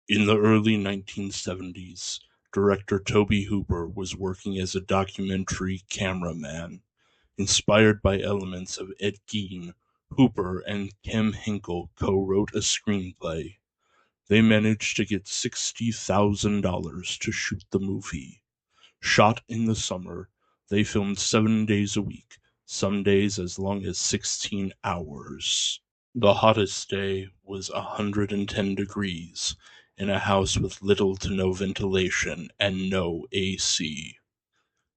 In the early 1970s, director Tobe Hooper was working as a documentary cameraman. Inspired by elements of Ed Gein, Hooper and Kim Hinkle co-wrote a screenplay. They managed to get $60,000 to shoot the movie. Shot in the summer, they filmed 7 days a week, some days as long as 16 hours. The hottest day was 110 degrees in a house with little to no ventilation and no AC.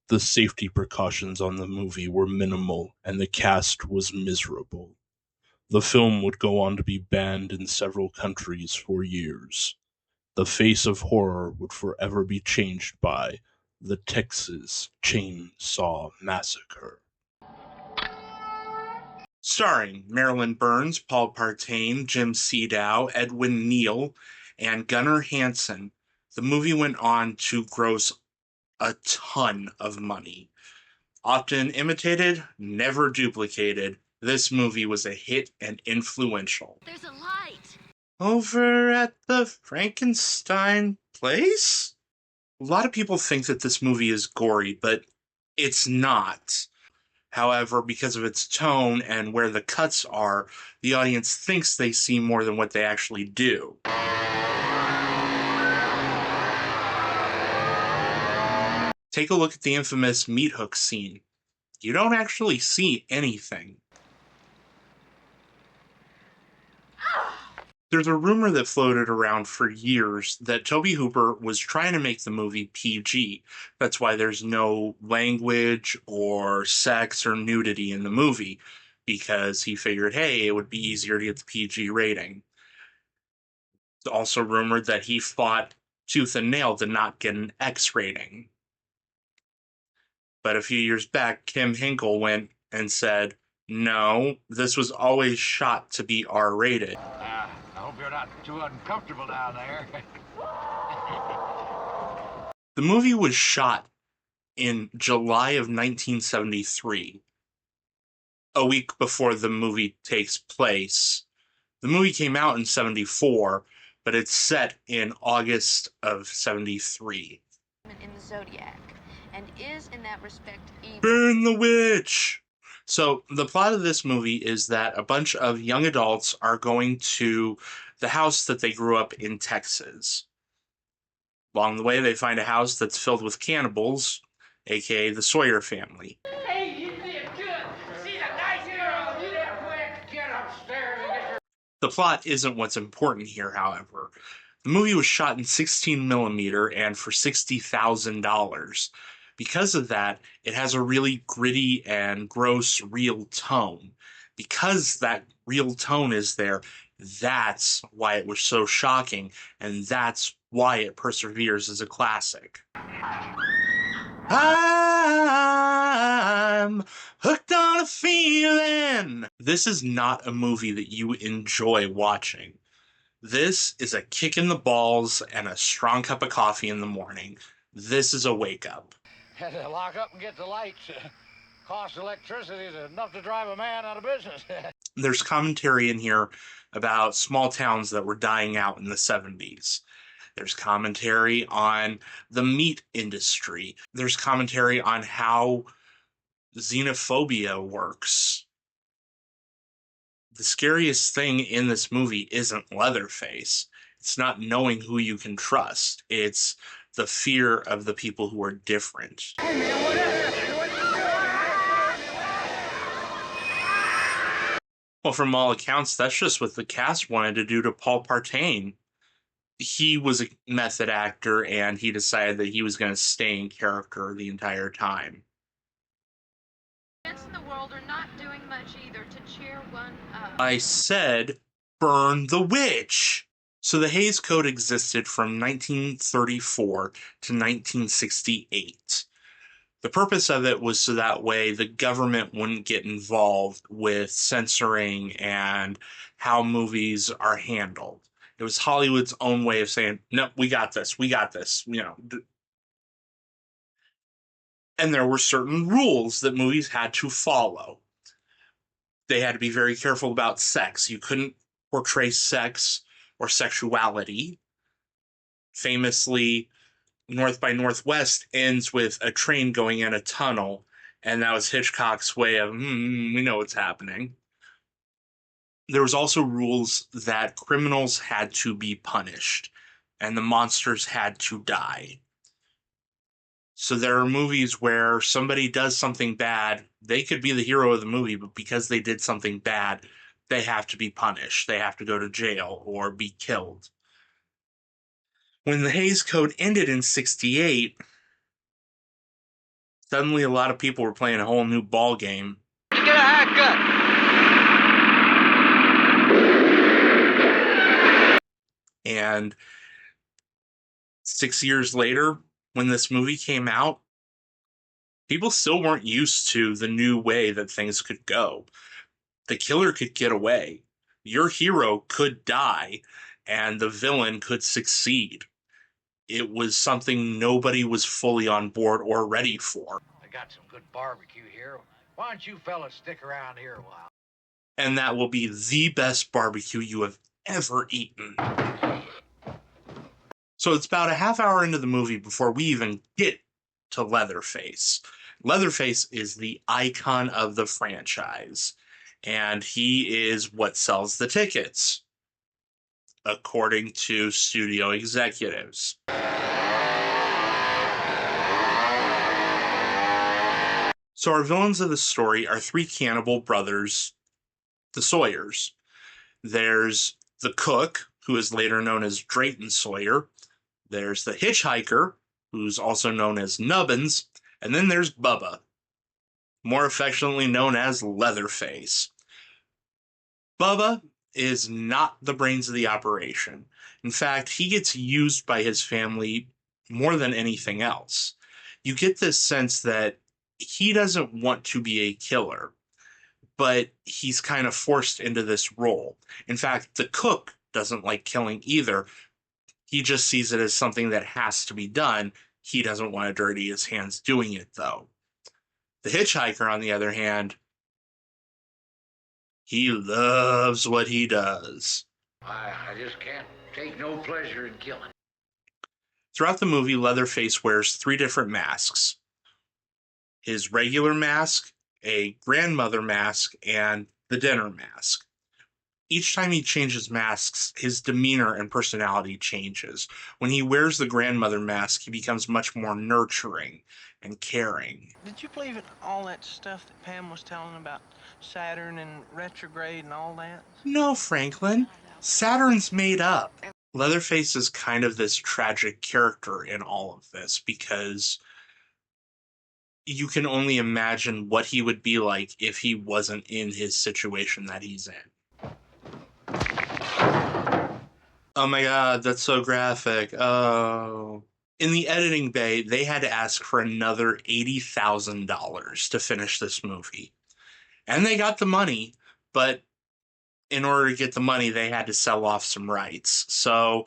The safety precautions on the movie were minimal and the cast was miserable. The film would go on to be banned in several countries for years. The face of horror would forever be changed by the Texas Chain Saw Massacre. Starring Marilyn Burns, Paul Partain, Jim Sedow, Edwin Neal, and Gunnar Hansen, the movie went on to gross a ton of money. Often imitated, never duplicated, this movie was a hit and influential. There's a light! Over at the Frankenstein place? A lot of people think that this movie is gory, but it's not. However, because of its tone and where the cuts are, the audience thinks they see more than what they actually do. Take a look at the infamous meat hook scene. You don't actually see anything. There's a rumor that floated around for years that Tobe Hooper was trying to make the movie PG. That's why there's no language or sex or nudity in the movie, because he figured, hey, it would be easier to get the PG rating. It's also rumored that he fought tooth and nail to not get an X rating. But a few years back, Kim Hinkle went and said, no, this was always shot to be R-rated. I hope you're not too uncomfortable down there. The movie was shot in July of 1973, a week before the movie takes place. The movie came out in 74, but it's set in August of 73. In the Zodiac, and is in that respect evil. Burn the witch! So the plot of this movie is that a bunch of young adults are going to the house that they grew up in Texas. Along the way, they find a house that's filled with cannibals, aka the Sawyer family. Hey, you did good. See the nice girl. You did quick. Get upstairs and get your... The plot isn't what's important here, however. The movie was shot in 16mm and for $60,000. Because of that, it has a really gritty and gross, real tone. Because that real tone is there, that's why it was so shocking, and that's why it perseveres as a classic. I'm hooked on a feeling. This is not a movie that you enjoy watching. This is a kick in the balls and a strong cup of coffee in the morning. This is a wake up. Had to lock up and get the lights. Cost of electricity is enough to drive a man out of business. There's commentary in here about small towns that were dying out in the 70s. There's commentary on the meat industry. There's commentary on how xenophobia works. The scariest thing in this movie isn't Leatherface. It's not knowing who you can trust. It's the fear of the people who are different. Hey, man, what is it? Well, from all accounts, that's just what the cast wanted to do to Paul Partain. He was a method actor, and he decided that he was going to stay in character the entire time. Events in the world are not doing much either to cheer one up. I said, burn the witch! So the Hays Code existed from 1934 to 1968. The purpose of it was so that way the government wouldn't get involved with censoring and how movies are handled. It was Hollywood's own way of saying, no, we got this, And there were certain rules that movies had to follow. They had to be very careful about sex. You couldn't portray sex or sexuality. Famously, North by Northwest ends with a train going in a tunnel, and that was Hitchcock's way of, we know what's happening. There was also rules that criminals had to be punished, and the monsters had to die. So there are movies where somebody does something bad, they could be the hero of the movie, but because they did something bad, they have to be punished. They have to go to jail or be killed. When the Hays Code ended in 68, suddenly a lot of people were playing a whole new ball game. Get a haircut! And 6 years later, when this movie came out, people still weren't used to the new way that things could go. The killer could get away. Your hero could die, and the villain could succeed. It was something nobody was fully on board or ready for. I got some good barbecue here. Why don't you fellas stick around here a while? And that will be the best barbecue you have ever eaten. So it's about a half hour into the movie before we even get to Leatherface. Leatherface is the icon of the franchise, and he is what sells the tickets, according to studio executives. So our villains of the story are three cannibal brothers, the Sawyers. There's the cook, who is later known as Drayton Sawyer. There's the hitchhiker, who's also known as Nubbins. And then there's Bubba, more affectionately known as Leatherface. Bubba is not the brains of the operation. In fact, he gets used by his family more than anything else. You get this sense that he doesn't want to be a killer, but he's kind of forced into this role. In fact, the cook doesn't like killing either. He just sees it as something that has to be done. He doesn't want to dirty his hands doing it, though. The hitchhiker, on the other hand, he loves what he does. I just can't take no pleasure in killing. Throughout the movie, Leatherface wears three different masks: his regular mask, a grandmother mask, and the dinner mask. Each time he changes masks, his demeanor and personality changes. When he wears the grandmother mask, he becomes much more nurturing and caring. Did you believe in all that stuff that Pam was telling about Saturn and retrograde and all that? No, Franklin, Saturn's made up. Leatherface is kind of this tragic character in all of this because you can only imagine what he would be like if he wasn't in his situation that he's in. Oh my god, that's so graphic. Oh. In the editing bay, they had to ask for another $80,000 to finish this movie. And they got the money, but in order to get the money, they had to sell off some rights. So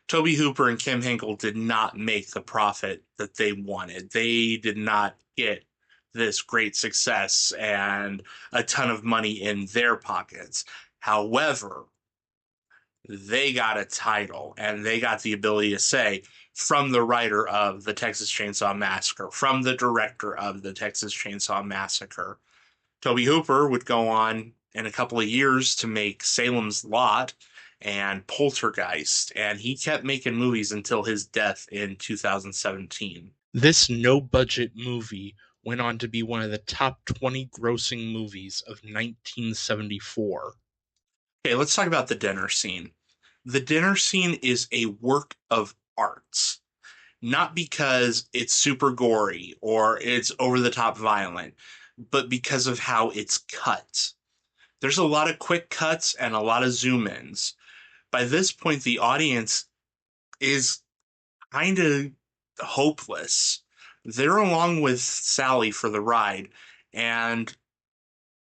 Tobe Hooper and Kim Hinkle did not make the profit that they wanted. They did not get this great success and a ton of money in their pockets. However, they got a title and they got the ability to say, from the writer of the Texas Chainsaw Massacre, from the director of the Texas Chainsaw Massacre. Tobe Hooper would go on in a couple of years to make Salem's Lot and Poltergeist, and he kept making movies until his death in 2017. This no-budget movie went on to be one of the top 20 grossing movies of 1974. Okay, let's talk about the dinner scene. The dinner scene is a work of art. Not because it's super gory or it's over-the-top violent, but because of how it's cut. There's a lot of quick cuts and a lot of zoom-ins. By this point, the audience is kind of hopeless. They're along with Sally for the ride, and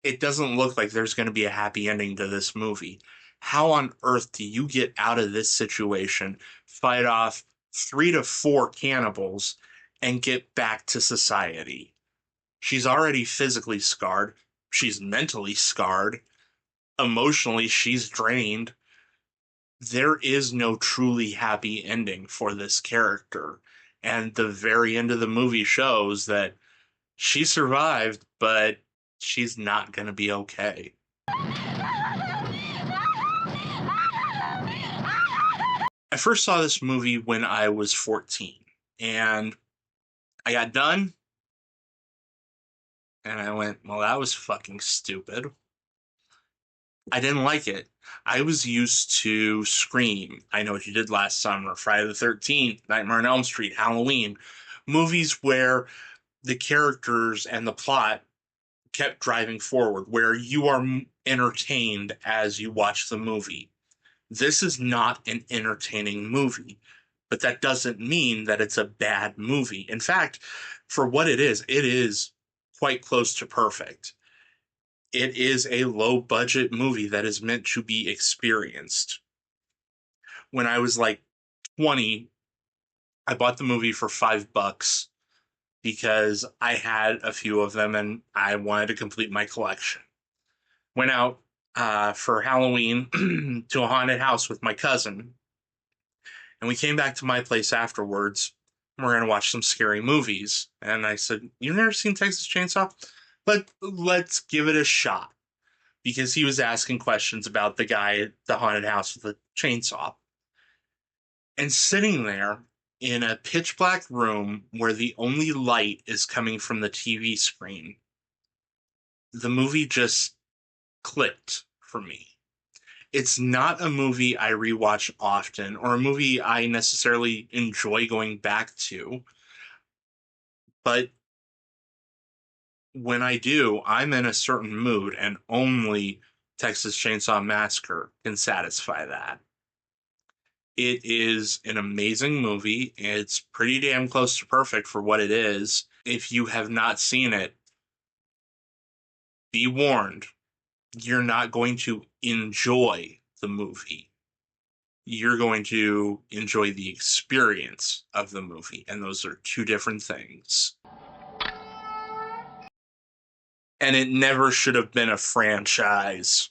it doesn't look like there's going to be a happy ending to this movie. How on earth do you get out of this situation, fight off 3 to 4 cannibals, and get back to society? She's already physically scarred. She's mentally scarred. Emotionally, she's drained. there is no truly happy ending for this character. And the very end of the movie shows that she survived, but she's not going to be okay. I first saw this movie when I was 14, and I got done, and I went, well, that was fucking stupid. I didn't like it. I was used to Scream, I Know What You Did Last Summer, Friday the 13th, Nightmare on Elm Street, Halloween, movies where the characters and the plot kept driving forward, where you are entertained as you watch the movie. This is not an entertaining movie, but that doesn't mean that it's a bad movie. In fact, for what it is quite close to perfect. It is a low budget movie that is meant to be experienced. When I was like 20, I bought the movie for $5 because I had a few of them and I wanted to complete my collection. Went out for Halloween to a haunted house with my cousin, and we came back to my place afterwards. And we're going to watch some scary movies. And I said, "You've never seen Texas Chainsaw? Let's give it a shot." Because he was asking questions about the guy at the haunted house with the chainsaw. And sitting there in a pitch black room where the only light is coming from the TV screen, the movie just clicked for me. It's not a movie I rewatch often or a movie I necessarily enjoy going back to, but when I do, I'm in a certain mood, and only Texas Chainsaw Massacre can satisfy that. It is an amazing movie. It's pretty damn close to perfect for what it is. If you have not seen it, be warned. You're not going to enjoy the movie. You're going to enjoy the experience of the movie, and those are two different things. And it never should have been a franchise.